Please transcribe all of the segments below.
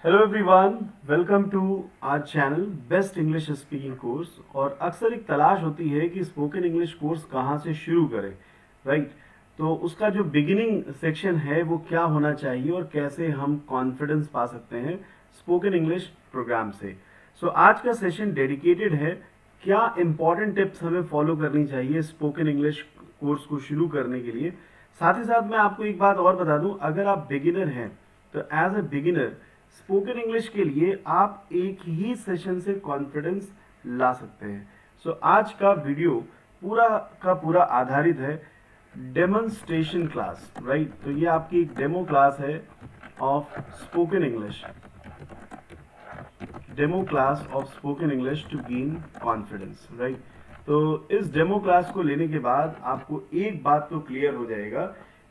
Hello everyone, welcome to our channel best English speaking course. और अक्सर एक तलाश होती है कि स्पोकन इंग्लिश कोर्स कहाँ से शुरू करें, राइट। तो उसका जो बिगिनिंग सेक्शन है वो क्या होना चाहिए और कैसे हम कॉन्फिडेंस पा सकते हैं स्पोकन इंग्लिश प्रोग्राम से। सो आज का सेशन डेडिकेटेड है क्या इंपॉर्टेंट टिप्स हमें फॉलो करनी चाहिए स्पोकन इंग्लिश कोर्स को शुरू करने के लिए। साथ ही साथ मैं आपको एक बात और बता दूं, अगर आप बिगिनर हैं तो as a beginner spoken English के लिए आप एक ही सेशन से कॉन्फिडेंस ला सकते हैं। सो आज का वीडियो पूरा का पूरा आधारित है डेमोन्स्ट्रेशन क्लास, राइट। तो ये आपकी एक डेमो क्लास है of spoken English, demo class of spoken English to gain confidence, right. तो इस डेमो क्लास को लेने के बाद आपको एक बात तो क्लियर हो जाएगा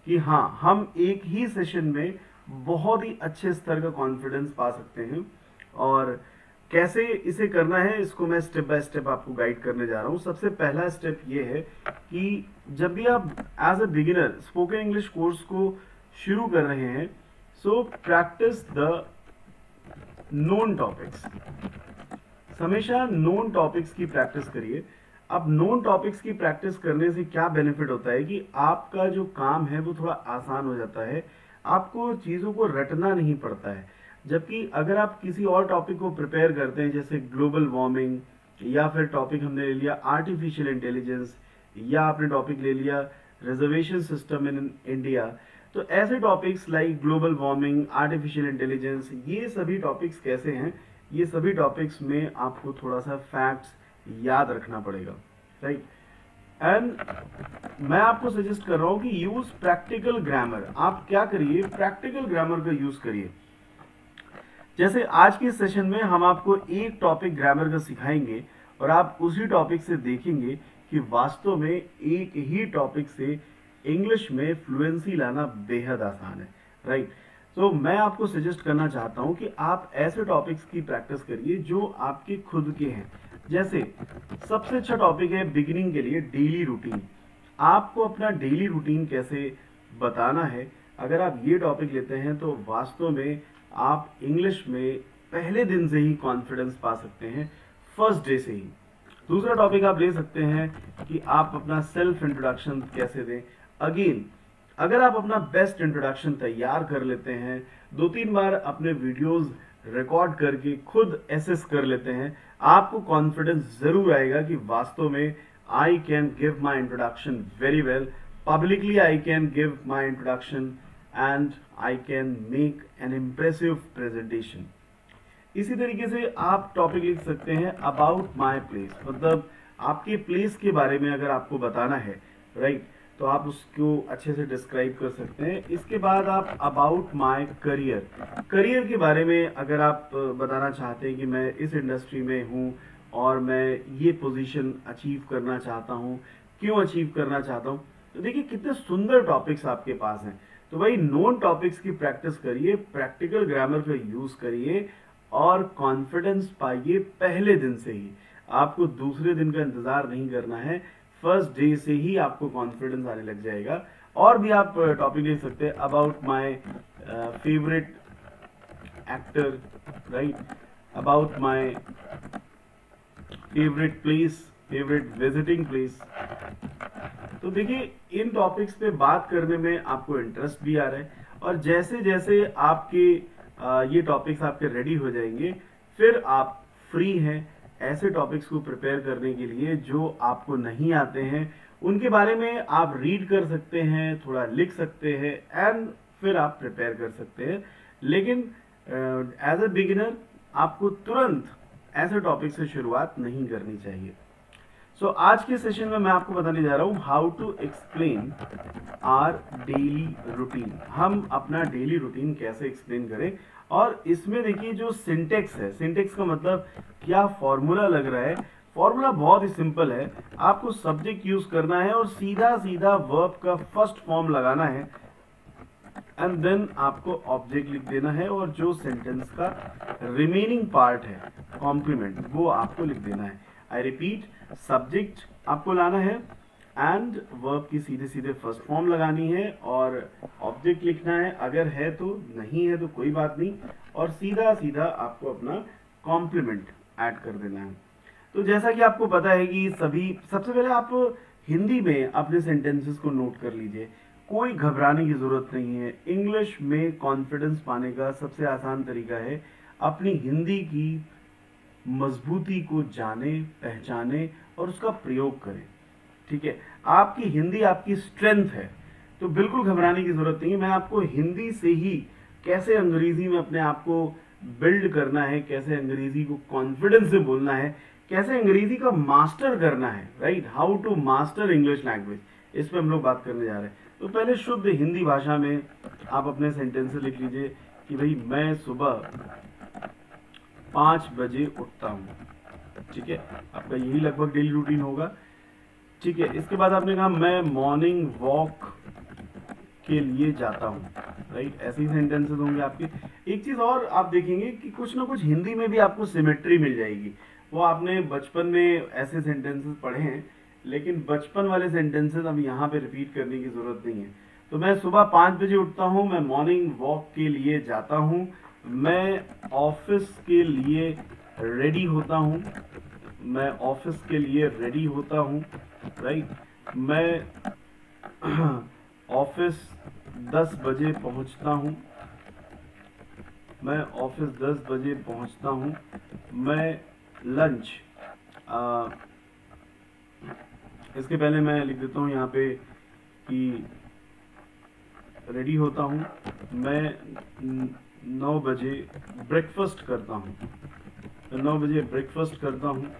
कि हाँ, हम एक ही सेशन में बहुत ही अच्छे स्तर का कॉन्फिडेंस पा सकते हैं। और कैसे इसे करना है इसको मैं स्टेप बाय स्टेप आपको गाइड करने जा रहा हूँ। सबसे पहला स्टेप ये है कि जब भी आप as a beginner spoken English course को शुरू कर रहे हैं, so practice the known topics. हमेशा नोन टॉपिक्स की प्रैक्टिस करिए। अब नोन टॉपिक्स की प्रैक्टिस करने से क्या बेनिफिट होता है कि आपका जो काम है वो थोड़ा आसान हो जाता है, आपको चीज़ों को रटना नहीं पड़ता है। जबकि अगर आप किसी और टॉपिक को प्रिपेयर करते हैं, जैसे ग्लोबल वार्मिंग, या फिर टॉपिक हमने ले लिया आर्टिफिशियल इंटेलिजेंस, या आपने टॉपिक ले लिया रिजर्वेशन सिस्टम इन इंडिया, तो ऐसे topics like global warming, artificial intelligence, ये सभी टॉपिक्स कैसे हैं, ये सभी टॉपिक्स में आपको थोड़ा सा फैक्ट्स याद रखना पड़ेगा, राइट। एंड मैं आपको सजेस्ट कर रहा हूं कि यूज प्रैक्टिकल ग्रामर। आप क्या करिए, प्रैक्टिकल ग्रामर का यूज करिए। जैसे आज के सेशन में हम आपको एक टॉपिक ग्रामर का सिखाएंगे और आप उसी टॉपिक से देखेंगे कि वास्तव में एक ही टॉपिक से इंग्लिश में फ्लुएंसी लाना बेहद आसान है, राइट। तो मैं आपको सजेस्ट करना चाहता हूं कि आप ऐसे टॉपिक्स की प्रैक्टिस करिए जो आपके खुद के हैं। जैसे सबसे अच्छा टॉपिक है बिगिनिंग के लिए डेली रूटीन। आपको अपना डेली रूटीन कैसे बताना है, अगर आप ये टॉपिक लेते हैं तो वास्तव में आप इंग्लिश में पहले दिन से ही कॉन्फिडेंस पा सकते हैं, फर्स्ट डे से ही। दूसरा टॉपिक आप ले सकते हैं कि आप अपना सेल्फ इंट्रोडक्शन कैसे दें। अगेन, अगर आप अपना बेस्ट इंट्रोडक्शन तैयार कर लेते हैं, 2-3 बार अपने वीडियोस रिकॉर्ड करके खुद एसेस कर लेते हैं, आपको कॉन्फिडेंस जरूर आएगा कि वास्तव में I can give my introduction very well, publicly I can give my introduction and I can make an impressive presentation. इसी तरीके से आप टॉपिक लिख सकते हैं अबाउट माई प्लेस, मतलब आपके प्लेस के बारे में अगर आपको बताना है, राइट, तो आप उसको अच्छे से डिस्क्राइब कर सकते हैं। इसके बाद आप अबाउट माई करियर, करियर के बारे में अगर आप बताना चाहते हैं कि मैं इस इंडस्ट्री में हूँ और मैं ये पोजीशन अचीव करना चाहता हूँ, क्यों अचीव करना चाहता हूँ, तो देखिए कितने सुंदर टॉपिक्स आपके पास हैं। तो भाई नोन टॉपिक्स की प्रैक्टिस करिए, प्रैक्टिकल ग्रामर का यूज करिए और कॉन्फिडेंस पाइए पहले दिन से ही। आपको दूसरे दिन का इंतजार नहीं करना है, फर्स्ट डे से ही आपको कॉन्फिडेंस आने लग जाएगा। और भी आप टॉपिक लिख सकते हैं about my favourite actor, right, about my favourite place, favourite visiting place. तो देखिए इन टॉपिक्स पे बात करने में आपको इंटरेस्ट भी आ रहा है, और जैसे जैसे आपके ये टॉपिक्स आपके रेडी हो जाएंगे, फिर आप फ्री हैं ऐसे टॉपिक्स को प्रिपेयर करने के लिए जो आपको नहीं आते हैं। उनके बारे में आप रीड कर सकते हैं, थोड़ा लिख सकते हैं, एंड फिर आप प्रिपेयर कर सकते हैं। लेकिन एज ए बिगिनर आपको तुरंत ऐसे टॉपिक से शुरुआत नहीं करनी चाहिए। सो आज के सेशन में मैं आपको बताने जा रहा हूं how to explain our daily routine. हम अपना डेली रूटीन कैसे एक्सप्लेन करें। और इसमें देखिए जो सिंटेक्स है, सिंटेक्स का मतलब क्या फॉर्मूला लग रहा है, फॉर्मूला बहुत ही सिंपल है। आपको सब्जेक्ट यूज करना है और सीधा सीधा वर्ब का फर्स्ट फॉर्म लगाना है, एंड देन आपको ऑब्जेक्ट लिख देना है, और जो सेंटेंस का रिमेनिंग पार्ट है कॉम्प्लीमेंट, वो आपको लिख देना है। आई रिपीट, सब्जेक्ट आपको लाना है एंड वर्ब की सीधे सीधे फर्स्ट फॉर्म लगानी है और ऑब्जेक्ट लिखना है, अगर है तो, नहीं है तो कोई बात नहीं, और सीधा सीधा आपको अपना कॉम्प्लीमेंट ऐड कर देना है। तो जैसा कि आपको पता है कि सभी, सबसे पहले आप हिंदी में अपने सेंटेंसेस को नोट कर लीजिए, कोई घबराने की जरूरत नहीं है। इंग्लिश में कॉन्फिडेंस पाने का सबसे आसान तरीका है अपनी हिंदी की मजबूती को जाने, पहचाने और उसका प्रयोग करें। ठीक है, आपकी हिंदी आपकी स्ट्रेंथ है, तो बिल्कुल घबराने की जरूरत नहीं है। मैं आपको हिंदी से ही कैसे अंग्रेजी में अपने आप को बिल्ड करना है, कैसे अंग्रेजी को कॉन्फिडेंस से बोलना है, कैसे अंग्रेजी का मास्टर करना है, right, how to master English language, इस पे हम लोग बात करने जा रहे हैं। तो पहले शुद्ध हिंदी भाषा में आप अपने सेंटेंस लिख लीजिए कि भाई मैं सुबह 5 बजे उठता हूँ। ठीक है, आपका यही लगभग डेली रूटीन होगा। ठीक है, इसके बाद आपने कहा मैं मॉर्निंग वॉक के लिए जाता हूँ, राइट, ऐसे ही सेंटेंसेस होंगे आपके। एक चीज और आप देखेंगे कि कुछ ना कुछ हिंदी में भी आपको सिमेट्री मिल जाएगी। वो आपने बचपन में ऐसे सेंटेंसेस पढ़े हैं, लेकिन बचपन वाले सेंटेंसेस अब यहाँ पे रिपीट करने की जरूरत नहीं है। तो मैं सुबह 5 बजे उठता हूँ, मैं मॉर्निंग वॉक के लिए जाता हूँ, मैं ऑफिस के लिए रेडी होता हूँ, मैं ऑफिस के लिए रेडी होता हूँ, राइट, मैं ऑफिस 10 बजे पहुंचता हूँ, मैं ऑफिस 10 बजे पहुंचता हूँ, मैं लंच, इसके पहले मैं लिख देता हूँ यहाँ पे कि रेडी होता हूँ, मैं 9 बजे ब्रेकफास्ट करता हूँ, 9 बजे ब्रेकफास्ट करता हूँ,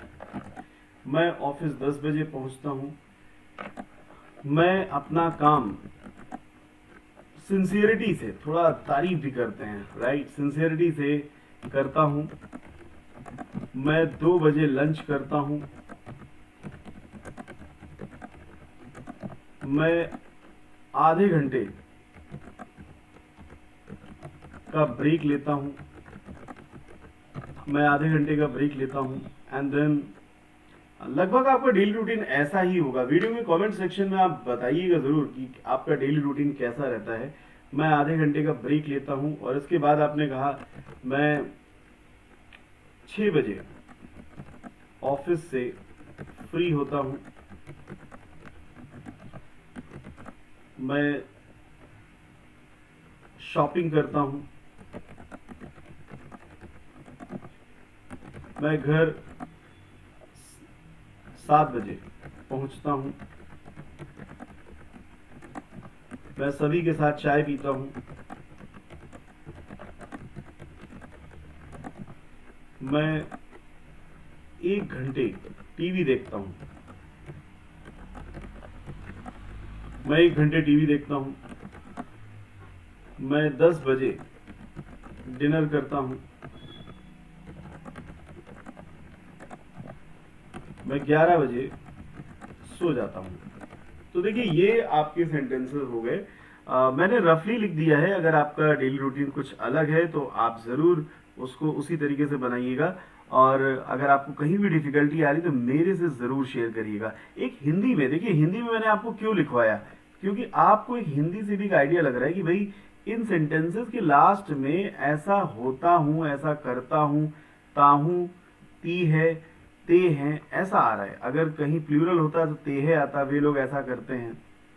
मैं ऑफिस 10 बजे पहुंचता हूँ, मैं अपना काम सिंसियरिटी से, थोड़ा तारीफ भी करते हैं, राइट, सिंसियरिटी से करता हूँ, मैं 2 बजे लंच करता हूँ, मैं आधे घंटे का ब्रेक लेता हूँ, मैं आधे घंटे का ब्रेक लेता हूँ, एंड देन लगभग आपका डेली रूटीन ऐसा ही होगा। वीडियो के कमेंट सेक्शन में आप बताइएगा जरूर कि आपका डेली रूटीन कैसा रहता है। मैं आधे घंटे का ब्रेक लेता हूं और इसके बाद आपने कहा मैं 6 बजे ऑफिस से फ्री होता हूं, मैं शॉपिंग करता हूं, मैं घर 7 बजे पहुंचता हूं, मैं सभी के साथ चाय पीता हूं, मैं 1 घंटे टीवी देखता हूं, मैं 1 घंटे टीवी देखता हूं, मैं 10 बजे डिनर करता हूं, मैं 11 बजे सो जाता हूं। तो देखिए ये आपके सेंटेंसेस हो गए। मैंने रफली लिख दिया है, अगर आपका डेली रूटीन कुछ अलग है तो आप जरूर उसको उसी तरीके से बनाइएगा, और अगर आपको कहीं भी डिफिकल्टी आ रही तो मेरे से जरूर शेयर करिएगा। एक हिंदी में देखिए, हिंदी में मैंने आपको क्यों लिखवाया, क्योंकि आपको एक हिंदी से भी एक आइडिया लग रहा है कि भाई इन सेंटेंसेस के लास्ट में ऐसा होता हूं, ऐसा करता हूं, ताहू, ती है, ते हैं, ऐसा आ रहा है। अगर कहीं प्लूरल होता तो ते है आता, वे लोग ऐसा करते हैं।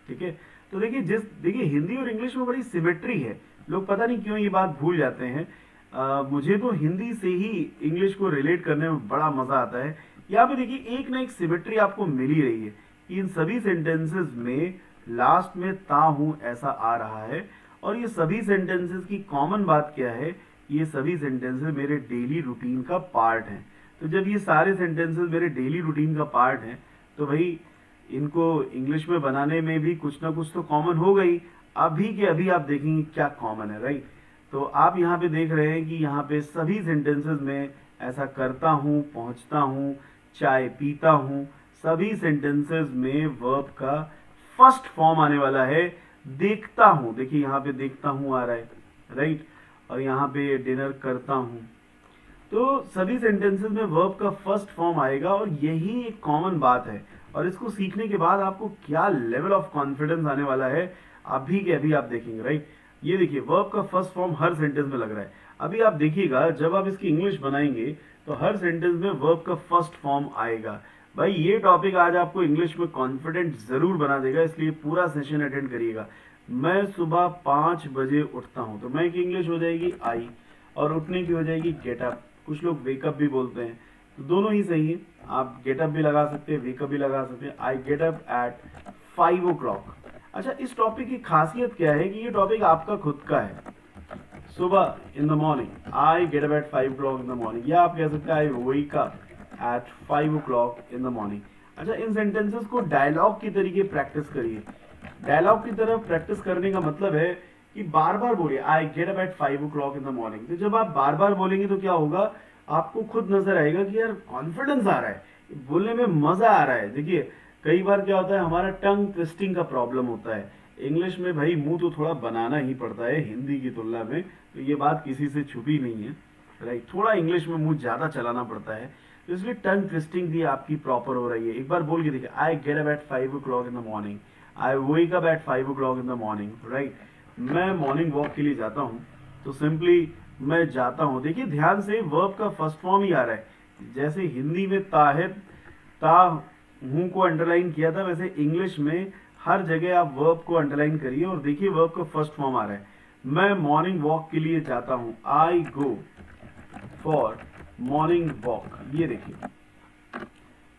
ठीक है, तो देखिए हिंदी और इंग्लिश में बड़ी सिमेट्री है, लोग पता नहीं क्यों ये बात भूल जाते हैं। मुझे तो हिंदी से ही इंग्लिश को रिलेट करने में बड़ा मजा आता है। यहाँ पे देखिए एक ना एक सिमेट्री आपको मिल ही रही है कि इन सभी सेंटेंसेस में लास्ट में ता हूं ऐसा आ रहा है, और ये सभी सेंटेंसेस की कॉमन बात क्या है, ये सभी सेंटेंसेस मेरे डेली रूटीन का पार्ट हैं। तो जब ये सारे सेंटेंसेस मेरे डेली रूटीन का पार्ट हैं तो भाई इनको इंग्लिश में बनाने में भी कुछ ना कुछ तो कॉमन हो गई। अभी के अभी आप देखेंगे क्या कॉमन है, राइट। तो आप यहाँ पे देख रहे हैं कि यहाँ पे सभी सेंटेंसेस में ऐसा करता हूँ, पहुंचता हूँ, चाय पीता हूँ, सभी सेंटेंसेस में वर्ब का फर्स्ट फॉर्म आने वाला है देखता हूँ। देखिए यहाँ पे देखता हूँ आ रहा है, राइट, और यहाँ पे डिनर करता हूँ। तो सभी सेंटेंसेस में वर्ब का फर्स्ट फॉर्म आएगा, और यही एक कॉमन बात है। और इसको सीखने के बाद आपको क्या लेवल ऑफ कॉन्फिडेंस आने वाला है अभी के अभी आप देखेंगे, राइट। ये देखिए वर्ब का फर्स्ट फॉर्म हर सेंटेंस में लग रहा है। अभी आप देखिएगा जब आप इसकी इंग्लिश बनाएंगे तो हर सेंटेंस में वर्ब का फर्स्ट फॉर्म आएगा। भाई ये टॉपिक आज आपको इंग्लिश में कॉन्फिडेंट जरूर बना देगा, इसलिए पूरा सेशन अटेंड करिएगा। मैं सुबह 5 बजे उठता हूँ, तो मैं की इंग्लिश हो जाएगी आई, और उठने की हो जाएगी गेट अप। कुछ लोग वेकअप भी बोलते हैं, तो दोनों ही सही है, आप गेट अप भी लगा सकते हैं, वेकअप भी लगा सकते हैं। आई गेट अप एट 5 o'clock। अच्छा, इस टॉपिक की खासियत क्या है कि ये टॉपिक आपका खुद का है। सुबह in the morning I get up at 5 o'clock in the morning, या आप कह सकते हैं I wake up at 5 o'clock in the morning. अच्छा, इन सेंटेंसेस को डायलॉग की तरीके प्रैक्टिस करिए। डायलॉग की तरफ प्रैक्टिस करने का मतलब है कि बार बार बोलिए आई get up at 5 o'clock in the morning. तो जब आप बार बार बोलेंगे तो क्या होगा, आपको खुद नजर आएगा कि यार कॉन्फिडेंस आ रहा है, बोलने में मजा आ रहा है। देखिए कई बार क्या होता है, हमारा टंग ट्विस्टिंग का प्रॉब्लम होता है। इंग्लिश में भाई मुंह तो थोड़ा बनाना ही पड़ता है हिंदी की तुलना में, तो ये बात किसी से छुपी नहीं है, राइट। थोड़ा इंग्लिश में मुंह ज्यादा चलाना पड़ता है, तो इसलिए टंग ट्विस्टिंग भी आपकी प्रॉपर हो रही है। एक बार बोल के देखिए, आई get up at 5 o'clock in the morning, I wake up at 5 o'clock in the morning, right. मैं मॉर्निंग वॉक के लिए जाता हूँ, तो सिंपली मैं जाता हूँ। देखिए ध्यान से वर्ब का फर्स्ट फॉर्म ही आ रहा है। जैसे हिंदी में ता है, ता हूं को अंडरलाइन किया था, वैसे इंग्लिश में हर जगह आप वर्ब को अंडरलाइन करिए और देखिए वर्ब का फर्स्ट फॉर्म आ रहा है। मैं मॉर्निंग वॉक के लिए जाता हूं, आई गो फॉर मॉर्निंग वॉक, ये देखिए।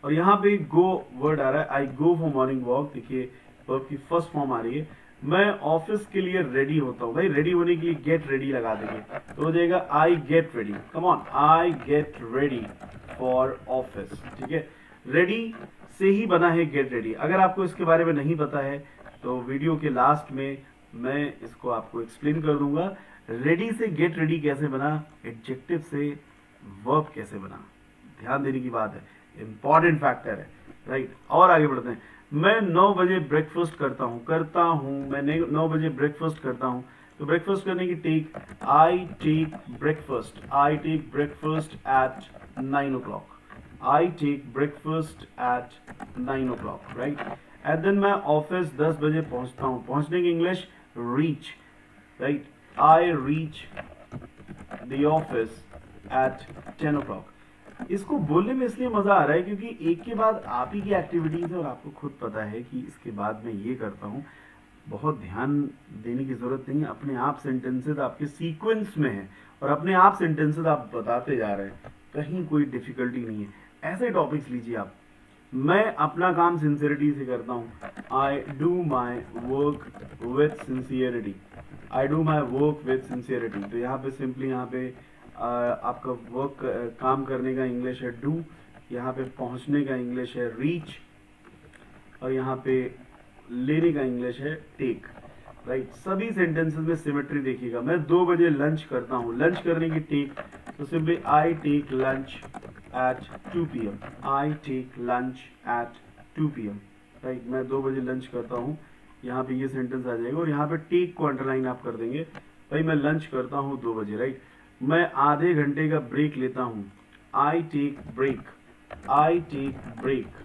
और यहाँ पे गो वर्ड आ रहा है, आई गो फॉर मॉर्निंग वॉक, देखिए वर्ब की फर्स्ट फॉर्म आ रही है। मैं ऑफिस के लिए रेडी होता हूँ, भाई रेडी होने के लिए गेट रेडी लगा देंगे तो हो जाएगा I get ready. Come on, I get ready for office, ठीक है। रेडी से ही बना है गेट रेडी। अगर आपको इसके बारे में नहीं पता है तो वीडियो के लास्ट में मैं इसको आपको एक्सप्लेन कर दूंगा। रेडी से गेट रेडी कैसे बना, एडजेक्टिव से वर्ब कैसे बना, ध्यान देने की बात है, इंपॉर्टेंट फैक्टर है, राइट। और आगे बढ़ते हैं। मैं 9 बजे ब्रेकफास्ट करता हूँ, मैं 9 बजे ब्रेकफास्ट करता हूँ। तो ब्रेकफास्ट करने की take, I take breakfast, I take breakfast at 9 o'clock, I take breakfast at 9 o'clock, right? And then मैं ऑफिस 10 बजे पहुंचता हूँ। पहुंचने की English reach, right? I reach the office at 10 o'clock। इसको बोलने में इसलिए मजा आ रहा है क्योंकि एक के बाद आप ही की एक्टिविटीज है और आपको खुद पता है कि इसके बाद मैं ये करता हूँ। बहुत ध्यान देने की जरूरत नहीं है, अपने आप सेंटेंसेस आपके सीक्वेंस में है और अपने आप सेंटेंसेस आप बताते जा रहे हैं, कहीं कोई डिफिकल्टी नहीं है। ऐसे टॉपिक्स लीजिए आप। मैं अपना काम सिंसियरिटी से करता हूँ, I do my work with sincerity, I do my work with sincerity. तो यहाँ पे सिंपली यहाँ पे आपका वर्क काम करने का इंग्लिश है डू, यहाँ पे पहुँचने का इंग्लिश है रीच, और यहाँ पे लेने का इंग्लिश है टेक, राइट। सभी सेंटेंसेस में सिमेट्री देखिएगा। मैं 2 बजे लंच करता हूँ, लंच करने की टेक, तो simply I take lunch at 2 PM, I take lunch at 2 PM, right. मैं 2 बजे लंच करता हूँ, यहाँ पे ये सेंटेंस आ जाएगा और यहाँ पे टेक को अंडरलाइन आप कर देंगे, भाई मैं लंच करता हूँ 2 बजे, राइट। मैं आधे घंटे का ब्रेक लेता हूँ, I take break, I take break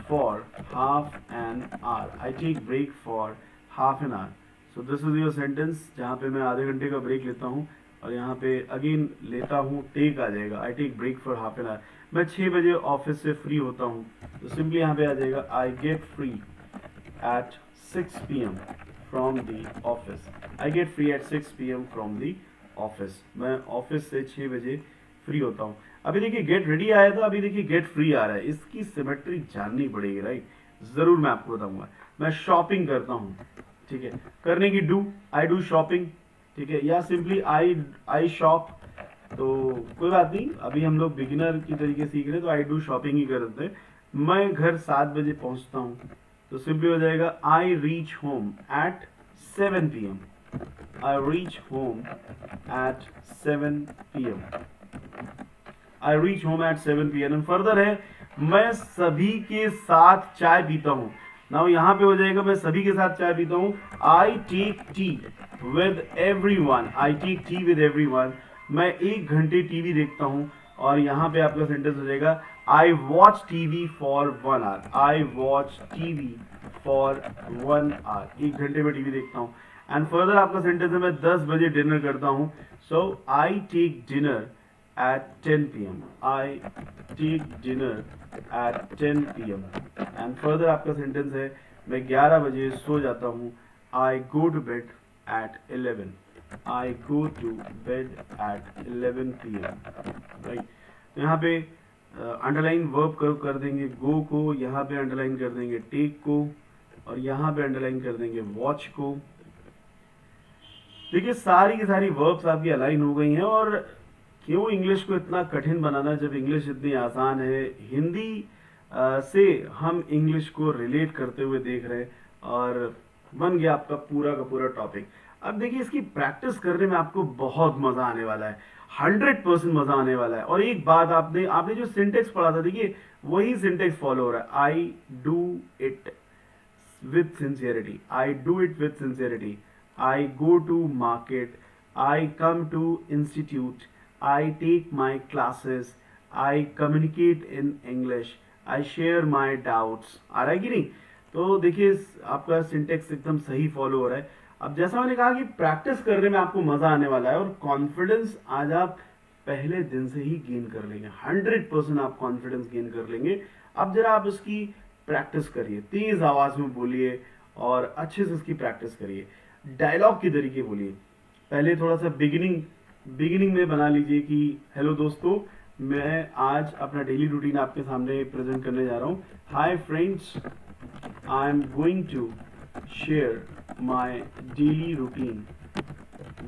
for half an hour, I take break for half an hour। So this is your sentence जहाँ पे मैं आधे घंटे का ब्रेक लेता हूँ और यहाँ पे अगेन लेता हूँ, टेक आ जाएगा, I take break for half an hour। मैं 6 बजे ऑफिस से फ्री होता हूँ, तो सिंपली यहाँ पे आ जाएगा I get free at 6 PM from the office, I get free at 6 PM from the office। मैं ऑफिस से 6 बजे फ्री होता हूँ। अभी देखिए गेट रेडी आया था, अभी देखिए गेट फ्री आ रहा है, इसकी सिमेट्री जाननी पड़ेगी, राइट। जरूर मैं आपको बताऊंगा। मैं शॉपिंग करता हूँ, ठीक है, करने की डू, आई डू शॉपिंग, ठीक है, या सिंपली आई शॉप, तो कोई बात नहीं, अभी हम लोग बिगिनर की तरीके सीख रहे हैं तो आई डू शॉपिंग ही करते हैं। मैं घर 7 बजे पहुंचता हूँ, तो सिंपली हो जाएगा I reach home at 7 PM, I reach home at 7 PM, I reach home at 7 PM। Further है, मैं सभी के साथ चाय पीता हूँ। नाउ यहाँ पे हो जाएगा मैं सभी के साथ चाय पीता हूँ, I take tea with everyone, I take tea with everyone. मैं 1 घंटे टीवी देखता हूँ और यहाँ पे आपका सेंटेंस हो जाएगा I watch TV for 1 hour, I watch TV for 1 hour, 1 घंटे में टीवी देखता हूँ। एंड फर्दर आपका सेंटेंस है मैं 10 बजे डिनर करता हूँ. So I take dinner at 10 p.m. I take dinner at 10 p.m. and further आपका सेंटेंस है मैं 11 बजे सो जाता हूँ. I go to bed at 11. I go to bed at 11 p.m. Right. तो यहाँ पे अंडरलाइन वर्ब कर देंगे गो को, यहाँ पे अंडरलाइन कर देंगे टेक को, और यहाँ पे अंडरलाइन कर देंगे वॉच को. देखिए सारी की सारी वर्ब्स आपकी अलाइन हो गई हैं. और क्यों इंग्लिश को इतना कठिन बनाना जब इंग्लिश इतनी आसान है. हिंदी से हम इंग्लिश को रिलेट करते हुए देख रहे हैं और बन गया आपका पूरा का पूरा टॉपिक. अब देखिए इसकी प्रैक्टिस करने में आपको बहुत मजा आने वाला है, 100% मजा आने वाला है. और एक बात आपने जो सिंटेक्स पढ़ा था, देखिए वही सिंटेक्स फॉलो हो रहा है. I do it with sincerity, I do it with sincerity, I go to market, I come to institute, I take my classes, I communicate in English, I share my doubts. आ रहा है कि नहीं. तो देखिए आपका सिंटेक्स एकदम सही follow हो रहा है. अब जैसा मैंने कहा कि प्रैक्टिस करने में आपको मजा आने वाला है और कॉन्फिडेंस आज आप पहले दिन से ही गेन कर लेंगे. 100% आप कॉन्फिडेंस गेन कर लेंगे. अब जरा आप इसकी प्रैक्टिस करिए, तेज आवाज में बोलिए और अच्छे से इसकी प्रैक्टिस करिए. डायलॉग के तरीके बोलिए. पहले थोड़ा सा बिगिनिंग में बना लीजिए कि हेलो दोस्तों, मैं आज अपना डेली रूटीन आपके सामने प्रेजेंट करने जा रहा हूँ. Hi friends, I am going to share my daily routine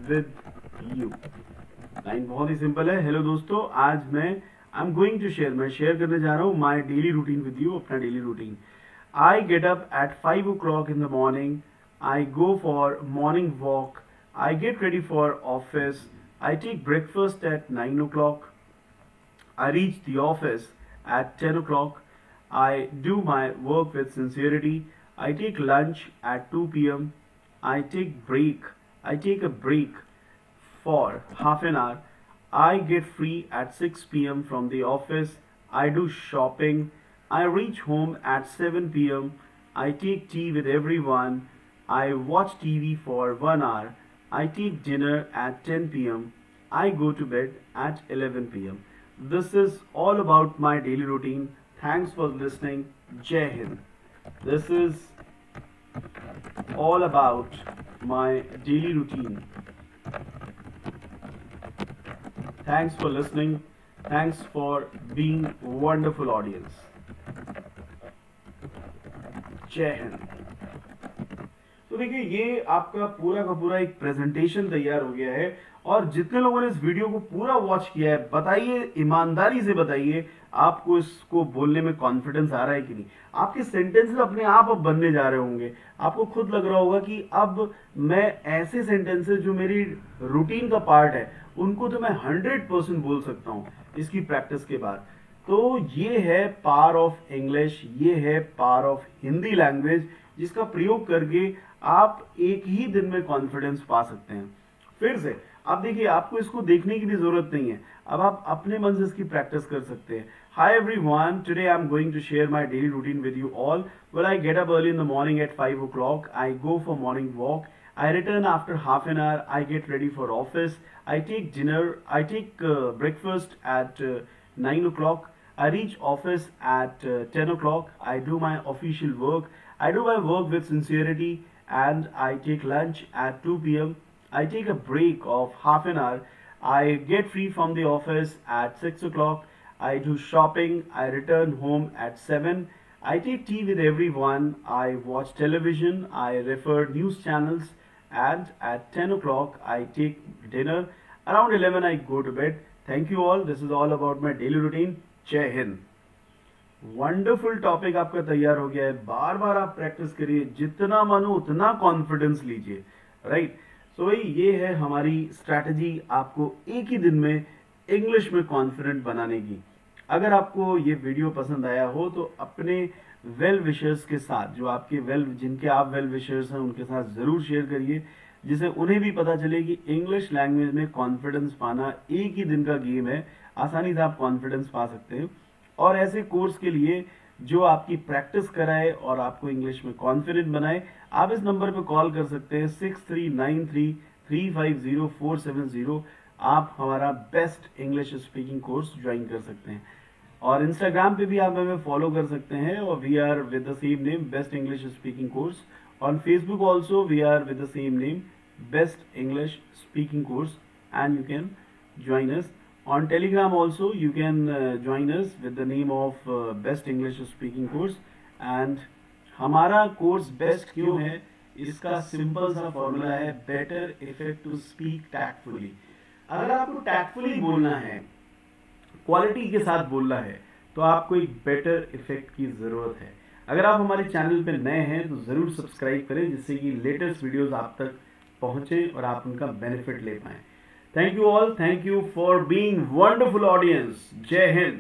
with you. Line बहुत ही सिंपल है. हेलो दोस्तों, आज मैं मैं शेयर करने जा रहा हूँ my daily routine with you, अपना daily routine. I get up at 5 o'clock in the morning. I go for morning walk. I get ready for office. I take breakfast at 9 o'clock. I reach the office at 10 o'clock. I do my work with sincerity. I take lunch at 2 p.m. I take a break for half an hour. I get free at 6 p.m. from the office. I do shopping. I reach home at 7 p.m. I take tea with everyone. I watch TV for 1 hour. I take dinner at 10 p.m. I go to bed at 11 p.m. This is all about my daily routine. Thanks for listening. Jai Hind. This is all about my daily routine. Thanks for listening. Thanks for being wonderful audience. Jai Hind. तो देखिए ये आपका पूरा का पूरा एक presentation तैयार हो गया है. और जितने लोगों ने इस वीडियो को पूरा वॉच किया है, बताइए, ईमानदारी से बताइए, आपको इसको बोलने में कॉन्फिडेंस आ रहा है कि नहीं. आपके सेंटेंसेस अपने आप अब बनने जा रहे होंगे. आपको खुद लग रहा होगा कि अब मैं ऐसे सेंटेंसेस जो मेरी रूटीन का पार्ट है उनको तो मैं 100% बोल सकता हूँ इसकी प्रैक्टिस के बाद. तो ये है पावर ऑफ इंग्लिश, ये है पावर ऑफ हिंदी लैंग्वेज, जिसका प्रयोग करके आप एक ही दिन में कॉन्फिडेंस पा सकते हैं. फिर से आप देखिए, आपको इसको देखने की भी जरूरत नहीं है, अब आप अपने मन से इसकी प्रैक्टिस कर सकते हैं. Hi everyone, today I am going to share my daily routine with you all. Well, I get up early in the morning at 5 o'clock. I go for morning walk. I return after half an hour. I get ready for office. I take dinner. I take breakfast at 9 o'clock. I reach office at 10 o'clock. I do my official work. I do my work with sincerity, and I take lunch at 2 p.m. I take a break of half an hour. I get free from the office at 6 o'clock. I do shopping. I return home at 7. I take tea with everyone. I watch television. I refer news channels. And at 10 o'clock I take dinner. Around 11 I go to bed. Thank you all. This is all about my daily routine. जय Hind. Wonderful topic आपका तैयार हो गया है. बार बार आप practice करिए, जितना मानो उतना कॉन्फिडेंस लीजिए. राइट. सो भाई ये है हमारी स्ट्रैटेजी आपको एक ही दिन में इंग्लिश में कॉन्फिडेंट बनाने की. अगर आपको ये वीडियो पसंद आया हो तो अपने वेल विशर्स के साथ, जो आपके जिनके आप वेल विशर्स हैं उनके साथ जरूर शेयर करिए, जिससे उन्हें भी पता चले कि इंग्लिश लैंग्वेज में कॉन्फिडेंस पाना एक ही दिन का गेम है. आसानी से आप कॉन्फिडेंस पा सकते हैं. और ऐसे कोर्स के लिए जो आपकी प्रैक्टिस कराए और आपको इंग्लिश में कॉन्फिडेंट बनाए। आप इस नंबर पे कॉल कर सकते हैं 6393350470। आप हमारा best English speaking course join कर सकते हैं। और इंस्टाग्राम पे भी आप हमें फॉलो कर सकते हैं, और we are with the same name best English speaking course. On Facebook also we are with the same name best English speaking course, and you can join us. On Telegram also you can join us with the name of Best English Speaking Course. And हमारा course best क्यों है, इसका simple सा formula है better effect to speak tactfully. अगर आपको tactfully बोलना है, क्वालिटी के साथ बोलना है, तो आपको एक बेटर इफेक्ट की जरूरत है। अगर आप हमारे चैनल पर नए हैं तो जरूर सब्सक्राइब करें, जिससे कि लेटेस्ट वीडियोस आप तक पहुंचे और आप उनका बेनिफिट ले पाएं। Thank you all. Thank you for being wonderful audience. Jai Hind.